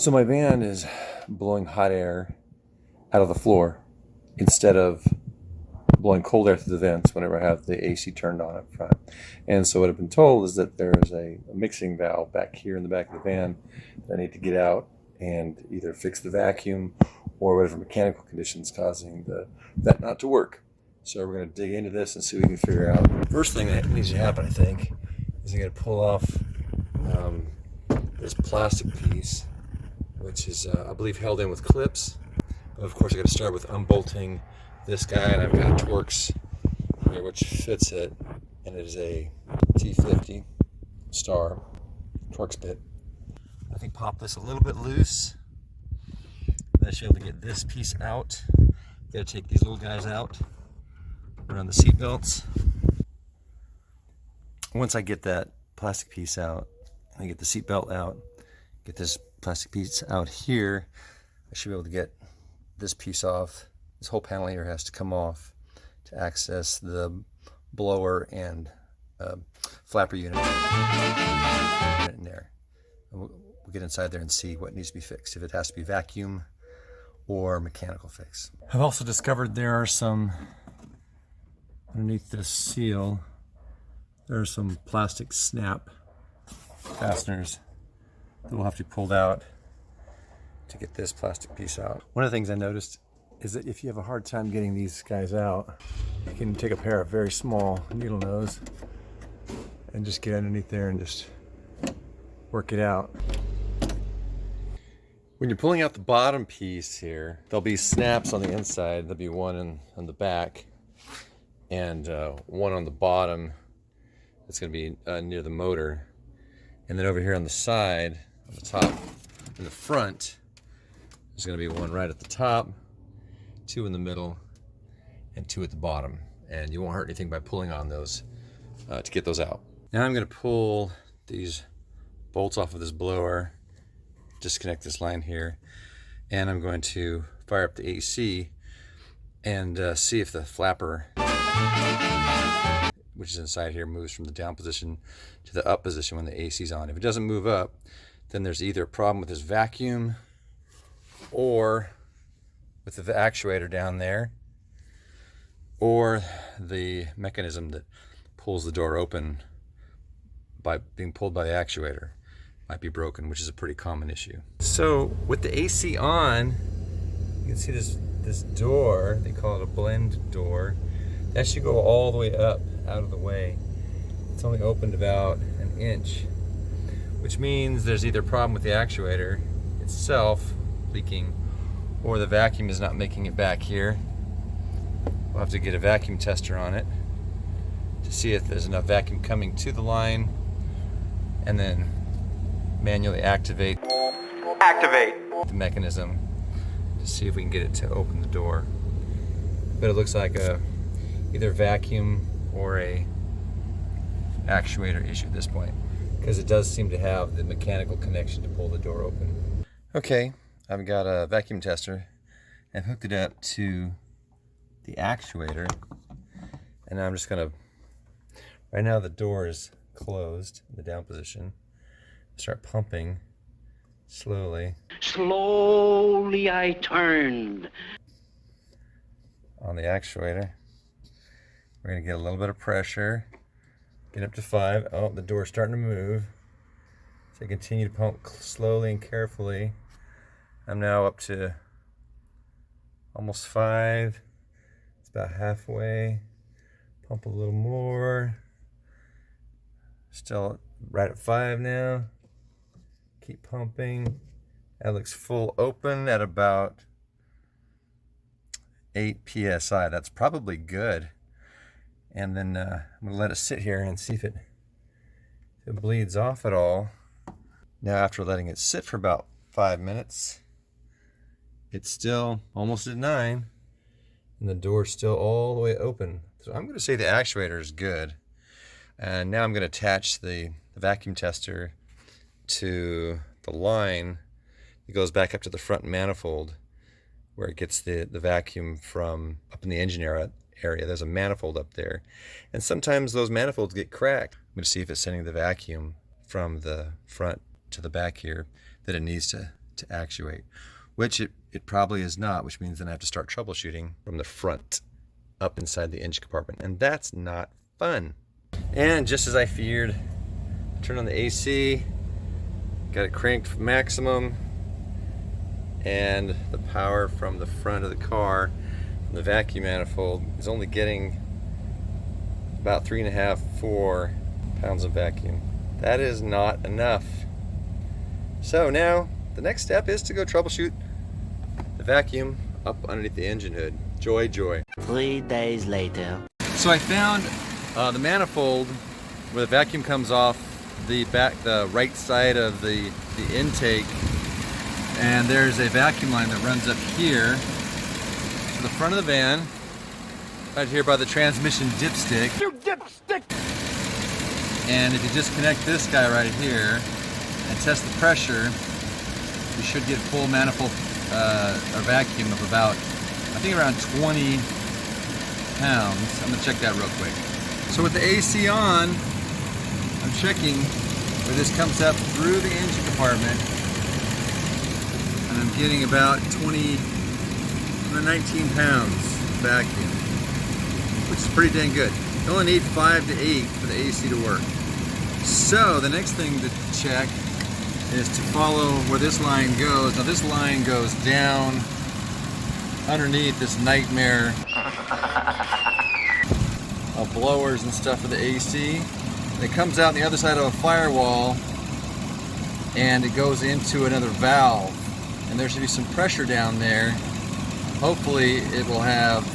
So my van is blowing hot air out of the floor instead of blowing cold air through the vents whenever I have the AC turned on up front. And so what I've been told is that there is a mixing valve back here in the back of the van that I need to get out and either fix the vacuum or whatever mechanical conditions causing that not to work. So we're going to dig into this and see what we can figure out. First thing that needs to happen, I think, is I'm going to pull off this plastic piece, which is, I believe, held in with clips. But of course, I got to start with unbolting this guy, and I've got Torx here, which fits it, and it is a T50 star Torx bit. I think pop this a little bit loose. I should be able to get this piece out. Got to take these little guys out around the seat belts. Once I get that plastic piece out, I get the seat belt out, get this plastic piece out here, I should be able to get this piece off. This whole panel here has to come off to access the blower and flapper unit in there. We'll get inside there and see what needs to be fixed, if it has to be vacuum or mechanical fix. I've also discovered there are some, underneath this seal, there are some plastic snap fasteners that will have to be pulled out to get this plastic piece out. One of the things I noticed is that if you have a hard time getting these guys out, you can take a pair of very small needle nose and just get underneath there and just work it out. When you're pulling out the bottom piece here, there'll be snaps on the inside. There'll be one on the back and one on the bottom. It's going to be near the motor. And then over here on the side, on the top, in the front, there's going to be one right at the top, two in the middle, and two at the bottom. And you won't hurt anything by pulling on those to get those out. Now I'm going to pull these bolts off of this blower, disconnect this line here, and I'm going to fire up the AC and see if the flapper, which is inside here, moves from the down position to the up position when the AC is on. If it doesn't move up, then there's either a problem with this vacuum or with the actuator down there, or the mechanism that pulls the door open by being pulled by the actuator might be broken, which is a pretty common issue. So with the AC on, you can see this door, they call it a blend door, that should go all the way up out of the way. It's only opened about an inch, which means there's either a problem with the actuator itself leaking, or the vacuum is not making it back here. We'll have to get a vacuum tester on it to see if there's enough vacuum coming to the line, and then manually activate the mechanism to see if we can get it to open the door. But it looks like either vacuum or a actuator issue at this point, because it does seem to have the mechanical connection to pull the door open. Okay, I've got a vacuum tester and hooked it up to the actuator, and now I'm just gonna, right now the door is closed in the down position, start pumping slowly. Slowly I turned On the actuator. We're gonna get a little bit of pressure, get up to 5. Oh, the door's starting to move. So I continue to pump slowly and carefully. I'm now up to almost 5. It's about halfway. Pump a little more. Still right at 5 now. Keep pumping. That looks full open at about 8 psi. That's probably good. And then I'm going to let it sit here and see if it bleeds off at all. Now, after letting it sit for about 5 minutes, it's still almost at 9, and the door's still all the way open. So I'm going to say the actuator is good. And now I'm going to attach the vacuum tester to the line that goes back up to the front manifold, where it gets the vacuum from up in the engine area. There's a manifold up there, and sometimes those manifolds get cracked. I'm going to see if it's sending the vacuum from the front to the back here that it needs to to actuate, which it probably is not, which means then I have to start troubleshooting from the front up inside the engine compartment, and that's not fun. And just as I feared, turn on the AC, got it cranked maximum, and the power from the front of the car, from the vacuum manifold, is only getting about 3.5, 4 pounds of vacuum. That is not enough. So now the next step is to go troubleshoot the vacuum up underneath the engine hood. Joy, joy. 3 days later. So I found the manifold where the vacuum comes off the right side of the intake, and there's a vacuum line that runs up here to the front of the van, right here by the transmission dipstick. You dipstick! And if you disconnect this guy right here and test the pressure, you should get full manifold or vacuum of about, I think around 20 pounds. I'm gonna check that real quick. So with the AC on, I'm checking where this comes up through the engine compartment, and I'm getting about 19 pounds vacuum, which is pretty dang good. You only need 5 to 8 for the AC to work. So the next thing to check is to follow where this line goes. Now this line goes down underneath this nightmare of blowers and stuff for the AC. It comes out the other side of a firewall and it goes into another valve, and there should be some pressure down there. Hopefully it will have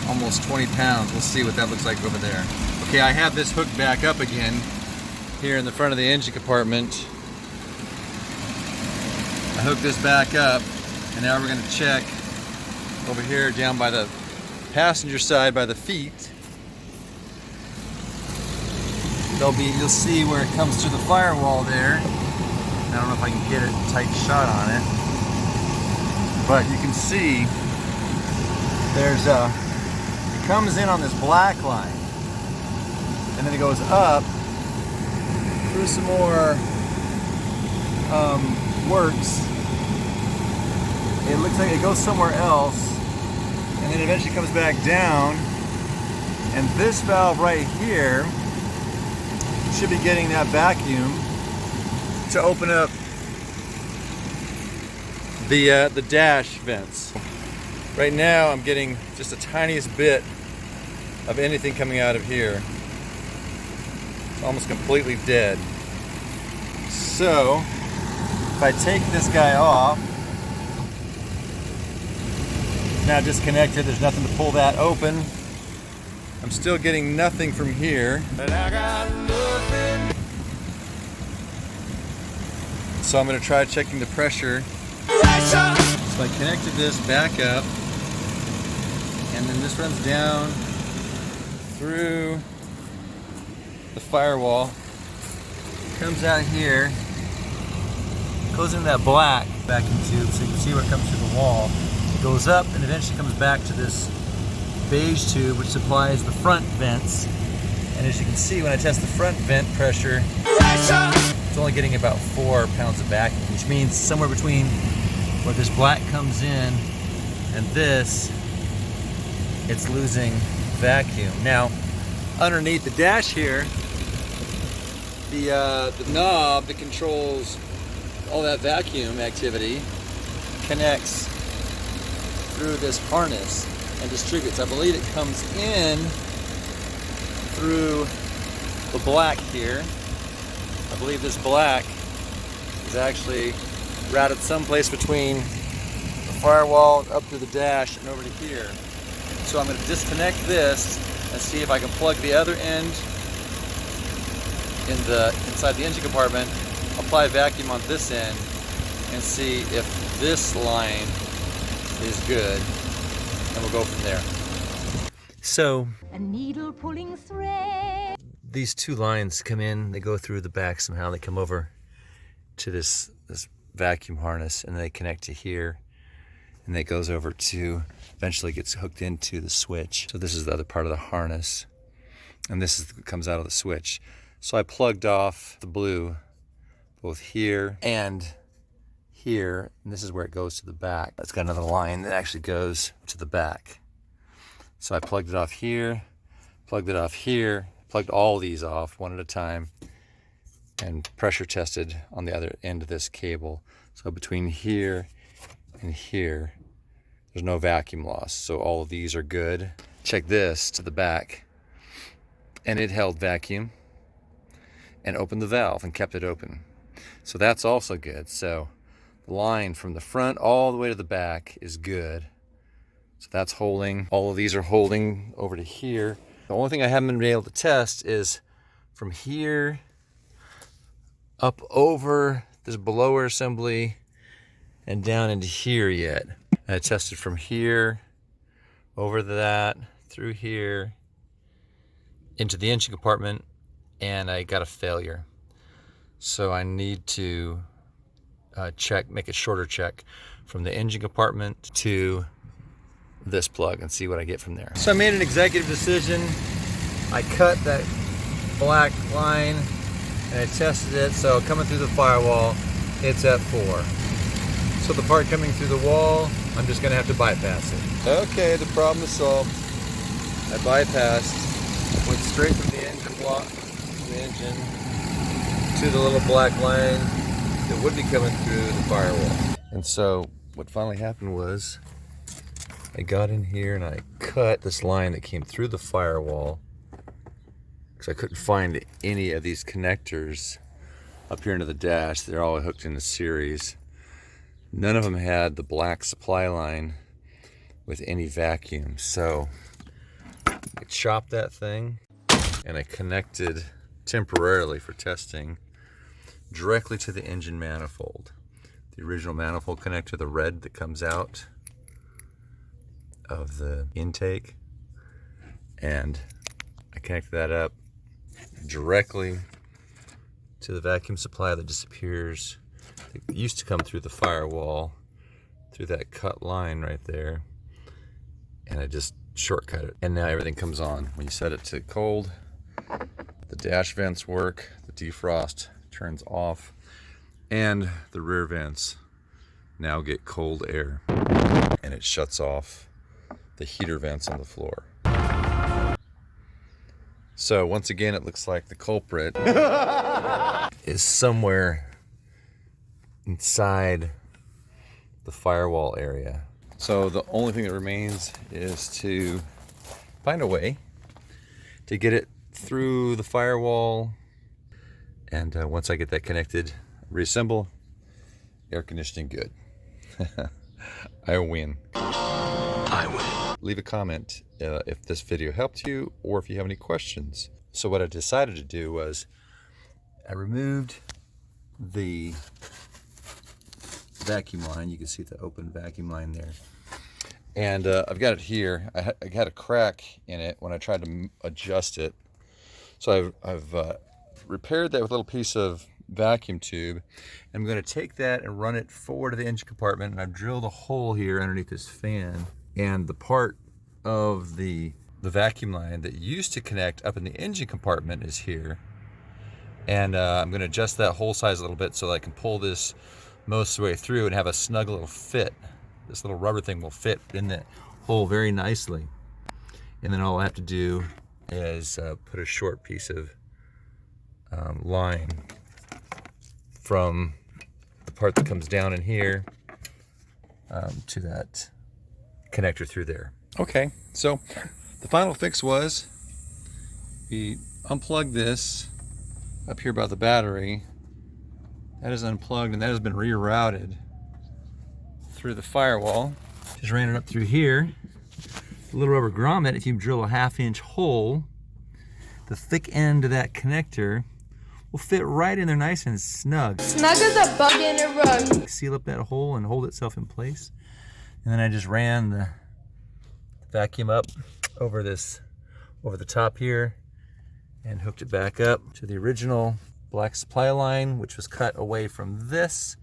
almost 20 pounds. We'll see what that looks like over there. Okay, I have this hooked back up again here in the front of the engine compartment. I hooked this back up, and now we're going to check over here down by the passenger side by the feet. You'll see where it comes through the firewall there. I don't know if I can get a tight shot on it, but you can see there's it comes in on this black line, and then it goes up through some more works. It looks like it goes somewhere else, and then eventually comes back down, and this valve right here should be getting that vacuum to open up the dash vents. Right now I'm getting just the tiniest bit of anything coming out of here. It's almost completely dead. So if I take this guy off, now disconnected, there's nothing to pull that open. I'm still getting nothing from here. And I got nothing. So I'm going to try checking the pressure. So I connected this back up, and then this runs down through the firewall, comes out here, goes in that black vacuum tube so you can see where it comes through the wall. It goes up and eventually comes back to this beige tube which supplies the front vents. And as you can see, when I test the front vent pressure, it's only getting about 4 pounds of vacuum, which means somewhere between where this black comes in and this, it's losing vacuum. Now, underneath the dash here, the knob that controls all that vacuum activity connects through this harness and distributes. I believe it comes in through the black here. I believe this black is actually routed someplace between the firewall up through the dash and over to here. So I'm going to disconnect this and see if I can plug the other end inside the engine compartment, apply vacuum on this end, and see if this line is good, and we'll go from there. So A needle pulling thread. these two lines come in, they go through the back somehow, they come over to this vacuum harness, and they connect to here, and it goes over to, eventually gets hooked into the switch. So this is the other part of the harness, and this comes out of the switch. So I plugged off the blue both here and here, and this is where it goes to the back. It's got another line that actually goes to the back. So I plugged it off here, plugged it off here, plugged all these off one at a time, and pressure tested on the other end of this cable. So between here and here, there's no vacuum loss. So all of these are good. Check this to the back, and it held vacuum and opened the valve and kept it open. So that's also good. So the line from the front all the way to the back is good. So that's holding. All of these are holding over to here. The only thing I haven't been able to test is from here up over this blower assembly and down into here yet. I tested from here over that, through here, into the engine compartment, and I got a failure. So I need to make a shorter check from the engine compartment to this plug and see what I get from there. So I made an executive decision. I cut that black line and I tested it. So coming through the firewall, it's at 4. So the part coming through the wall, I'm just gonna have to bypass it. Okay, the problem is solved. I bypassed, went straight from the engine block, the engine, to the little black line that would be coming through the firewall. And so what finally happened was I got in here and I cut this line that came through the firewall because I couldn't find any of these connectors up here into the dash. They're all hooked in a series. None of them had the black supply line with any vacuum. So I chopped that thing and I connected temporarily for testing directly to the engine manifold. The original manifold connector, the red that comes out of the intake, and I connected that up directly to the vacuum supply that disappears. It used to come through the firewall, through that cut line right there, and I just shortcut it. And now everything comes on. When you set it to cold, the dash vents work, the defrost turns off, and the rear vents now get cold air, and it shuts off the heater vents on the floor. So once again, it looks like the culprit is somewhere inside the firewall area. So the only thing that remains is to find a way to get it through the firewall, and once I get that connected, reassemble, air conditioning good. I win. I win. Leave a comment if this video helped you or if you have any questions. So what I decided to do was I removed the vacuum line. You can see the open vacuum line there. And I've got it here. I had a crack in it when I tried to adjust it. So I've repaired that with a little piece of vacuum tube. I'm going to take that and run it forward to the engine compartment, and I've drilled a hole here underneath this fan. And the part of the vacuum line that used to connect up in the engine compartment is here. And I'm going to adjust that hole size a little bit so that I can pull this most of the way through and have a snug little fit. This little rubber thing will fit in that hole very nicely. And then all I have to do is put a short piece of line from the part that comes down in here to that connector through there. Okay, so the final fix was we unplugged this up here by the battery. That is unplugged and that has been rerouted through the firewall. Just ran it up through here. The little rubber grommet, if you drill a 1/2-inch hole, the thick end of that connector will fit right in there nice and snug. Snug as a bug in a rug. Seal up that hole and hold itself in place. And then I just ran the vacuum up over the top here and hooked it back up to the original black supply line, which was cut away from this,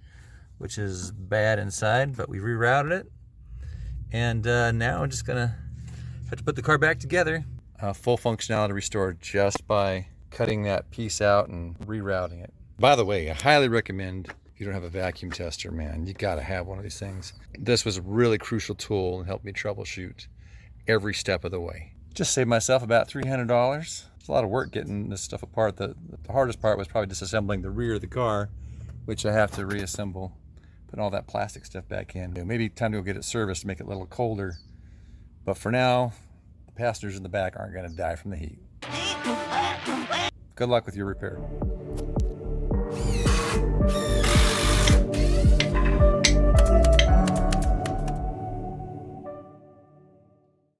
which is bad inside, but we rerouted it. And now I'm just gonna have to put the car back together. Full functionality restored just by cutting that piece out and rerouting it. By the way, I highly recommend, if you don't have a vacuum tester, man, you gotta have one of these things. This was a really crucial tool and helped me troubleshoot every step of the way. Just saved myself about $300. It's a lot of work getting this stuff apart. The hardest part was probably disassembling the rear of the car, which I have to reassemble, put all that plastic stuff back in. Maybe time to go get it serviced to make it a little colder. But for now, the passengers in the back aren't gonna die from the heat. Good luck with your repair.